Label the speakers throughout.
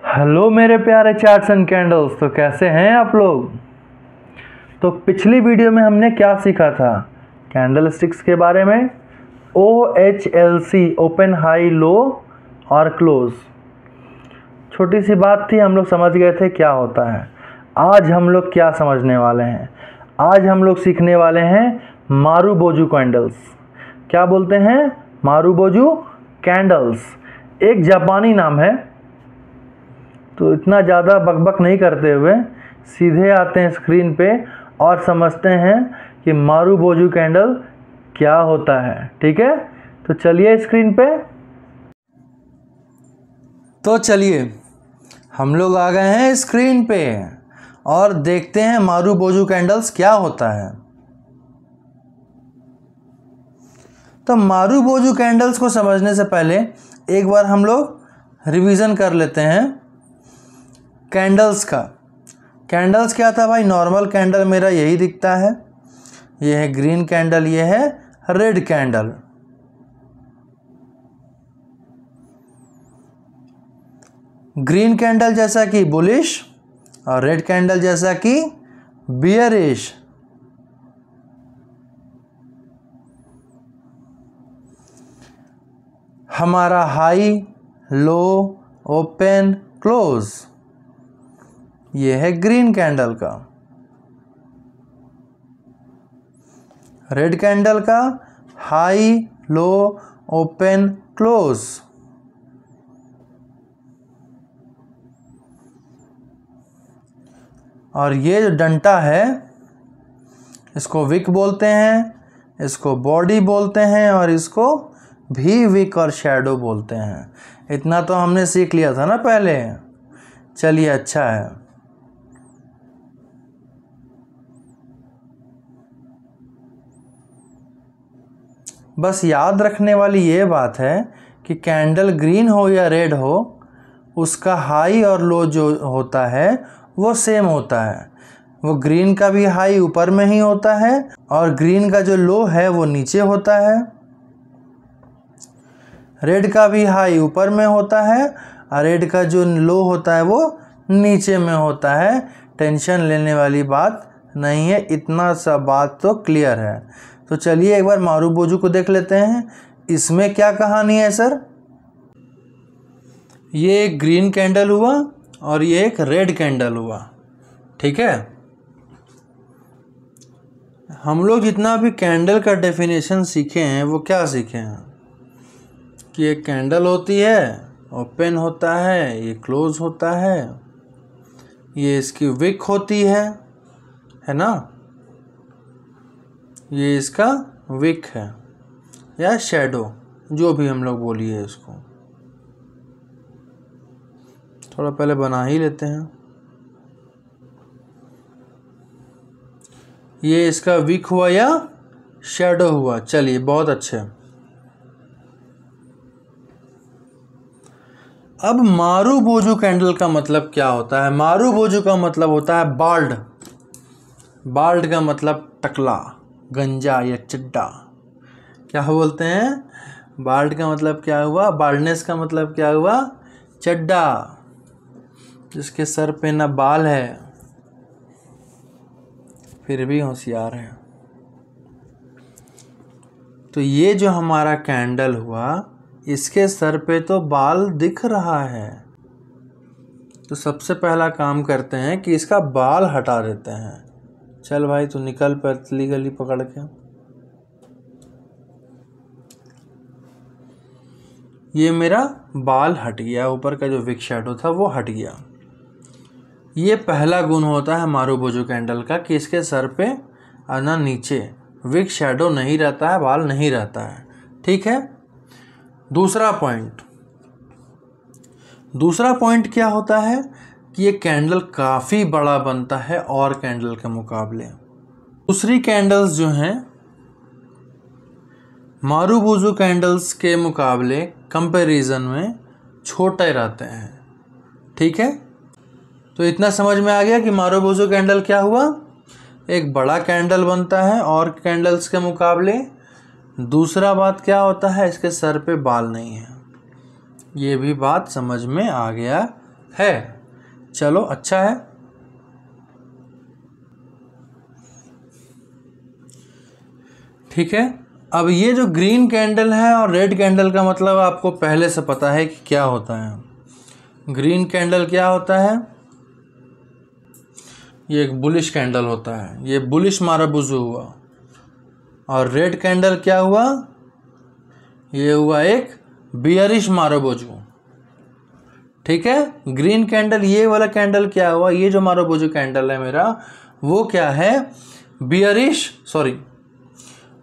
Speaker 1: Hello मेरे प्यारे charts and candles. तो कैसे हैं आप लोग। तो पिछली वीडियो में हमने क्या सीखा था, कैंडल स्टिक्स के बारे में। OHLC, ओपन, हाई, लो और क्लोज। छोटी सी बात थी, हम लोग समझ गए थे क्या होता है। आज हम लोग क्या समझने वाले हैं, आज हम लोग सीखने वाले हैं मारुबोजू कैंडल्स। क्या बोलते हैं, मारुबोजू कैंडल्स। एक जापानी नाम है। तो इतना ज़्यादा बकबक नहीं करते हुए सीधे आते हैं स्क्रीन पे और समझते हैं कि मारुबोजू कैंडल क्या होता है। ठीक है, तो चलिए स्क्रीन पे। तो चलिए हम लोग आ गए हैं स्क्रीन पे और देखते हैं मारुबोजू कैंडल्स क्या होता है। तो मारुबोजू कैंडल्स को समझने से पहले एक बार हम लोग रिवीजन कर लेते हैं कैंडल्स का। कैंडल्स क्या था भाई, नॉर्मल कैंडल मेरा यही दिखता है, ये है ग्रीन कैंडल, ये है रेड कैंडल। ग्रीन कैंडल जैसा कि बुलिश और रेड कैंडल जैसा कि बियरिश। हमारा हाई, लो, ओपन, क्लोज, ये है ग्रीन कैंडल का। रेड कैंडल का हाई, लो, ओपन, क्लोज। और ये जो डंटा है इसको विक बोलते हैं, इसको बॉडी बोलते हैं और इसको भी विक और शैडो बोलते हैं। इतना तो हमने सीख लिया था ना पहले। चलिए अच्छा है। बस याद रखने वाली ये बात है कि कैंडल ग्रीन हो या रेड हो, उसका हाई और लो जो होता है वो सेम होता है। वो ग्रीन का भी हाई ऊपर में ही होता है और ग्रीन का जो लो है वो नीचे होता है। रेड का भी हाई ऊपर में होता है और रेड का जो लो होता है वो नीचे में होता है। टेंशन लेने वाली बात नहीं है, इतना सा बात तो क्लियर है। तो चलिए एक बार मारुबोजू को देख लेते हैं, इसमें क्या कहानी है सर। ये एक ग्रीन कैंडल हुआ और ये एक रेड कैंडल हुआ। ठीक है, हम लोग जितना भी कैंडल का डेफिनेशन सीखे हैं वो क्या सीखे हैं कि एक कैंडल होती है, ओपन होता है, ये क्लोज होता है, ये इसकी विक होती है ना, ये इसका विक है या शैडो, जो भी हम लोग बोलिए इसको। थोड़ा पहले बना ही लेते हैं। ये इसका विक हुआ या शैडो हुआ। चलिए बहुत अच्छे। अब मारुबोजू कैंडल का मतलब क्या होता है। मारुबोजू का मतलब होता है बाल्ड। बाल्ड का मतलब टकला, गंजा या चड्डा। क्या बोलते हैं, बाल्ड का मतलब क्या हुआ, बाल्डनेस का मतलब क्या हुआ, चड्डा, जिसके सर पे ना बाल है फिर भी होशियार है। तो ये जो हमारा कैंडल हुआ, इसके सर पे तो बाल दिख रहा है। तो सबसे पहला काम करते हैं कि इसका बाल हटा देते हैं। चल भाई तू निकल पतली गली पकड़ के। ये मेरा बाल हट गया, ऊपर का जो विक शैडो था वो हट गया। ये पहला गुण होता है मारुबोजू कैंडल का कि इसके सर पे ना नीचे विक शैडो नहीं रहता है, बाल नहीं रहता है। ठीक है, दूसरा पॉइंट क्या होता है कि ये कैंडल काफ़ी बड़ा बनता है और कैंडल के मुकाबले। दूसरी कैंडल्स जो हैं मारुबोजू कैंडल्स के मुकाबले कंपैरिजन में छोटे रहते हैं। ठीक है, तो इतना समझ में आ गया कि मारुबोजू कैंडल क्या हुआ, एक बड़ा कैंडल बनता है और कैंडल्स के मुकाबले। दूसरा बात क्या होता है, इसके सर पे बाल नहीं है। ये भी बात समझ में आ गया है। चलो अच्छा है। ठीक है, अब ये जो ग्रीन कैंडल है और रेड कैंडल का मतलब आपको पहले से पता है कि क्या होता है। ग्रीन कैंडल क्या होता है, ये एक बुलिश कैंडल होता है, ये बुलिश मारुबुजू हुआ। और रेड कैंडल क्या हुआ, ये हुआ एक बियरिश मारुबुजू। ठीक है, ग्रीन कैंडल ये वाला कैंडल क्या हुआ, ये जो मारुबुजू कैंडल है मेरा वो क्या है,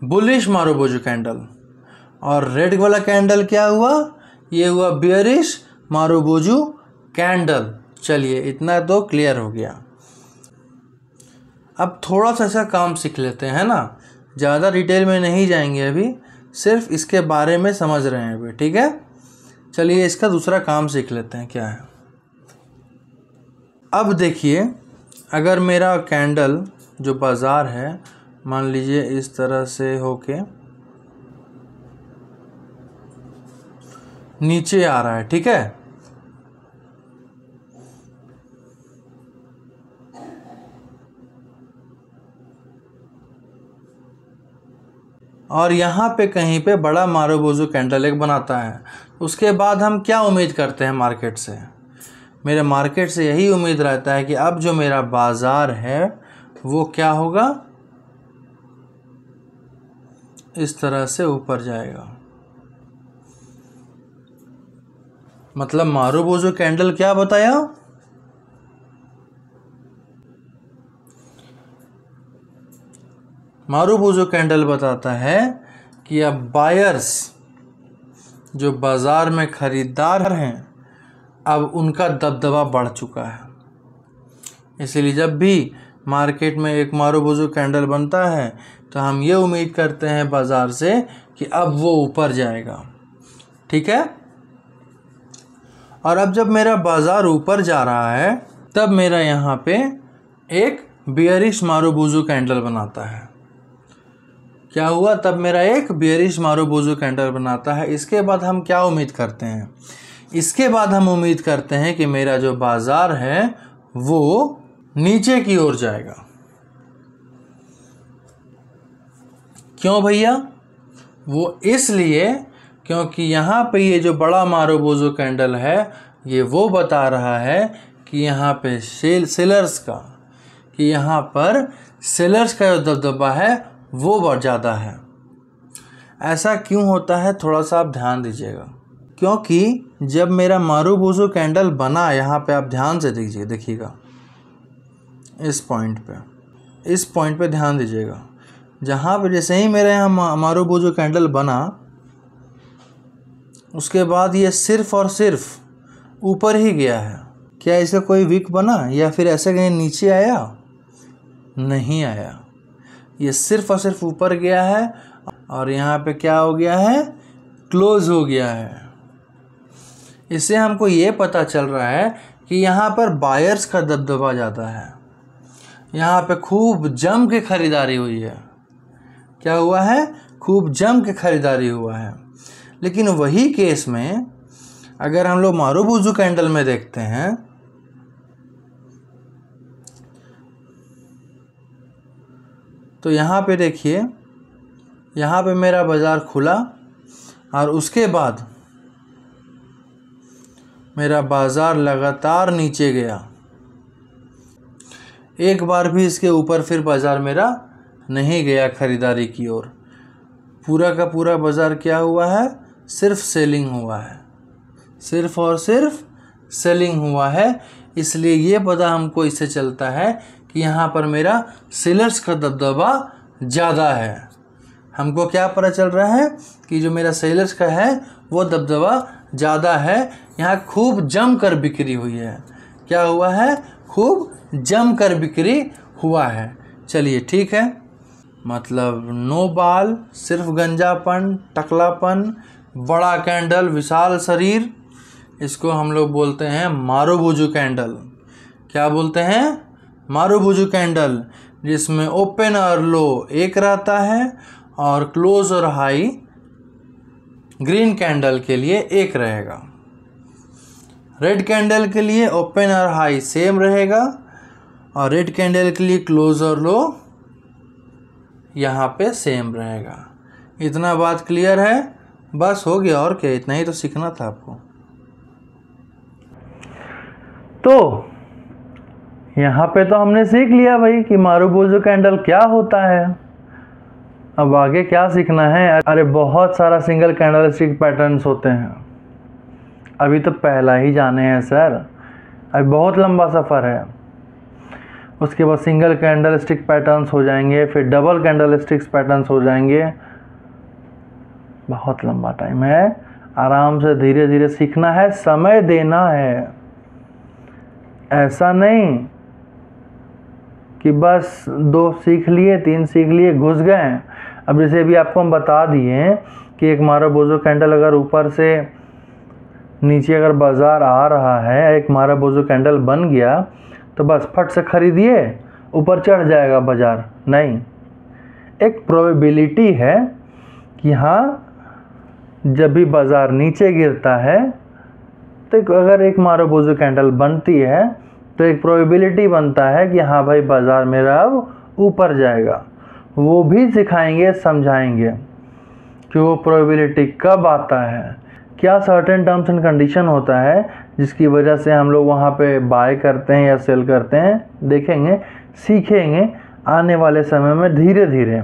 Speaker 1: बुलिश मारुबुजू कैंडल। और रेड वाला कैंडल क्या हुआ, ये हुआ बियरिश मारुबुजू कैंडल। चलिए इतना तो क्लियर हो गया। अब थोड़ा सा ऐसा काम सीख लेते हैं ना, ज़्यादा डिटेल में नहीं जाएंगे अभी, सिर्फ इसके बारे में समझ रहे हैं अभी। ठीक है, चलिए इसका दूसरा काम सीख लेते हैं क्या है। अब देखिए, अगर मेरा कैंडल जो बाज़ार है मान लीजिए इस तरह से होके नीचे आ रहा है, ठीक है, और यहाँ पे कहीं पे बड़ा मारुबुजू कैंडल एक बनाता है, उसके बाद हम क्या उम्मीद करते हैं मार्केट से, मेरे मार्केट से यही उम्मीद रहता है कि अब जो मेरा बाज़ार है वो क्या होगा, इस तरह से ऊपर जाएगा। मतलब मारुबुजू कैंडल क्या बताया, मारुबुजू कैंडल बताता है कि अब बायर्स जो बाज़ार में ख़रीदार हैं अब उनका दबदबा बढ़ चुका है। इसलिए जब भी मार्केट में एक मारुबुजू कैंडल बनता है तो हम ये उम्मीद करते हैं बाज़ार से कि अब वो ऊपर जाएगा। ठीक है, और अब जब मेरा बाज़ार ऊपर जा रहा है तब मेरा यहाँ पे एक बियरिश मारुबुजू कैंडल बनाता है। क्या हुआ, तब मेरा एक बियरिश मारुबुजू कैंडल बनाता है। इसके बाद हम क्या उम्मीद करते हैं, इसके बाद हम उम्मीद करते हैं कि मेरा जो बाज़ार है वो नीचे की ओर जाएगा। क्यों भैया, वो इसलिए क्योंकि यहाँ पे ये जो बड़ा मारुबुजू कैंडल है ये वो बता रहा है कि यहाँ पे सेलर्स का, कि यहाँ पर सेलर्स का जो दबदबा है वो बहुत ज़्यादा है। ऐसा क्यों होता है, थोड़ा सा आप ध्यान दीजिएगा, क्योंकि जब मेरा मारुबुजू कैंडल बना, यहाँ पे आप ध्यान से देखिएगा, इस पॉइंट पे ध्यान दीजिएगा, जहाँ पे जैसे ही मेरे यहाँ मारुबुजू कैंडल बना उसके बाद ये सिर्फ और सिर्फ ऊपर ही गया है। क्या इसका कोई विक बना या फिर ऐसे कहीं नीचे आया, नहीं आया, ये सिर्फ और सिर्फ ऊपर गया है और यहाँ पे क्या हो गया है, क्लोज हो गया है। इससे हमको ये पता चल रहा है कि यहाँ पर बायर्स का दबदबा ज़्यादा है, यहाँ पे खूब जम के खरीदारी हुई है। क्या हुआ है, खूब जम के खरीदारी हुआ है। लेकिन वही केस में अगर हम लोग मारुबुजू कैंडल में देखते हैं तो यहाँ पे देखिए, यहाँ पे मेरा बाज़ार खुला और उसके बाद मेरा बाज़ार लगातार नीचे गया, एक बार भी इसके ऊपर फिर बाज़ार मेरा नहीं गया खरीदारी की ओर। पूरा का पूरा बाज़ार क्या हुआ है, सिर्फ सेलिंग हुआ है, सिर्फ और सिर्फ सेलिंग हुआ है। इसलिए ये पता हमको इससे चलता है कि यहाँ पर मेरा सेलर्स का दबदबा ज़्यादा है। हमको क्या पता चल रहा है कि जो मेरा सेलर्स का है वो दबदबा ज़्यादा है, यहाँ खूब जम कर बिक्री हुई है। क्या हुआ है, खूब जम कर बिक्री हुआ है। चलिए ठीक है, मतलब नो बाल, सिर्फ गंजापन, टकलापन, बड़ा कैंडल, विशाल शरीर, इसको हम लोग बोलते हैं मारुबुजू कैंडल। क्या बोलते हैं, मारुबुजू कैंडल, जिसमें ओपन और लो एक रहता है और क्लोज और हाई ग्रीन कैंडल के लिए एक रहेगा। रेड कैंडल के लिए ओपन और हाई सेम रहेगा और रेड कैंडल के लिए क्लोज और लो यहाँ पे सेम रहेगा। इतना बात क्लियर है? बस हो गया, और क्या, इतना ही तो सीखना था आपको। तो यहाँ पे तो हमने सीख लिया भाई कि मारुबोजो कैंडल क्या होता है। अब आगे क्या सीखना है? अरे बहुत सारा सिंगल कैंडलस्टिक पैटर्न्स होते हैं, अभी तो पहला ही जाने हैं सर, अभी बहुत लंबा सफ़र है। उसके बाद सिंगल कैंडलस्टिक पैटर्न्स हो जाएंगे, फिर डबल कैंडलस्टिक्स पैटर्न्स हो जाएंगे। बहुत लंबा टाइम है, आराम से धीरे धीरे सीखना है, समय देना है। ऐसा नहीं कि बस 2 सीख लिए 3 सीख लिए घुस गए। अब जैसे अभी आपको हम बता दिए कि एक मारुबोजो कैंडल अगर ऊपर से नीचे अगर बाज़ार आ रहा है, एक मारुबोजो कैंडल बन गया तो बस फट से खरीदिए, ऊपर चढ़ जाएगा बाज़ार। नहीं, एक प्रोबेबिलिटी है कि हाँ जब भी बाज़ार नीचे गिरता है तो अगर एक मारुबोजो कैंडल बनती है तो एक प्रोबेबिलिटी बनता है कि हाँ भाई बाज़ार मेरा अब ऊपर जाएगा। वो भी सिखाएंगे, समझाएंगे कि वो प्रोबेबिलिटी कब आता है, क्या सर्टेन टर्म्स एंड कंडीशन होता है जिसकी वजह से हम लोग वहाँ पे बाय करते हैं या सेल करते हैं। देखेंगे, सीखेंगे आने वाले समय में धीरे धीरे।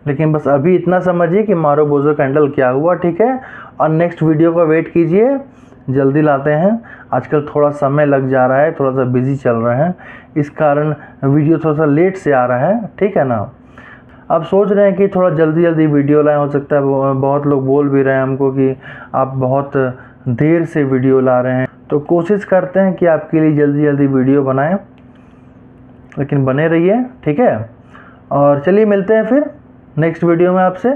Speaker 1: लेकिन बस अभी इतना समझिए कि मारुबोजो कैंडल क्या हुआ, ठीक है। और नेक्स्ट वीडियो का वेट कीजिए, जल्दी लाते हैं। आजकल थोड़ा समय लग जा रहा है, थोड़ा सा बिजी चल रहे हैं, इस कारण वीडियो थोड़ा सा लेट से आ रहा है, ठीक है ना। अब सोच रहे हैं कि थोड़ा जल्दी जल्दी वीडियो लाएं, हो सकता है बहुत लोग बोल भी रहे हैं हमको कि आप बहुत देर से वीडियो ला रहे हैं, तो कोशिश करते हैं कि आपके लिए जल्दी जल्दी वीडियो बनाएं, लेकिन बने रहिए, ठीक है। और चलिए मिलते हैं फिर नेक्स्ट वीडियो में आपसे,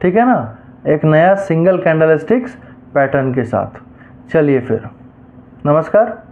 Speaker 1: ठीक है ना, एक नया सिंगल कैंडलस्टिक्स पैटर्न के साथ। चलिए फिर, नमस्कार।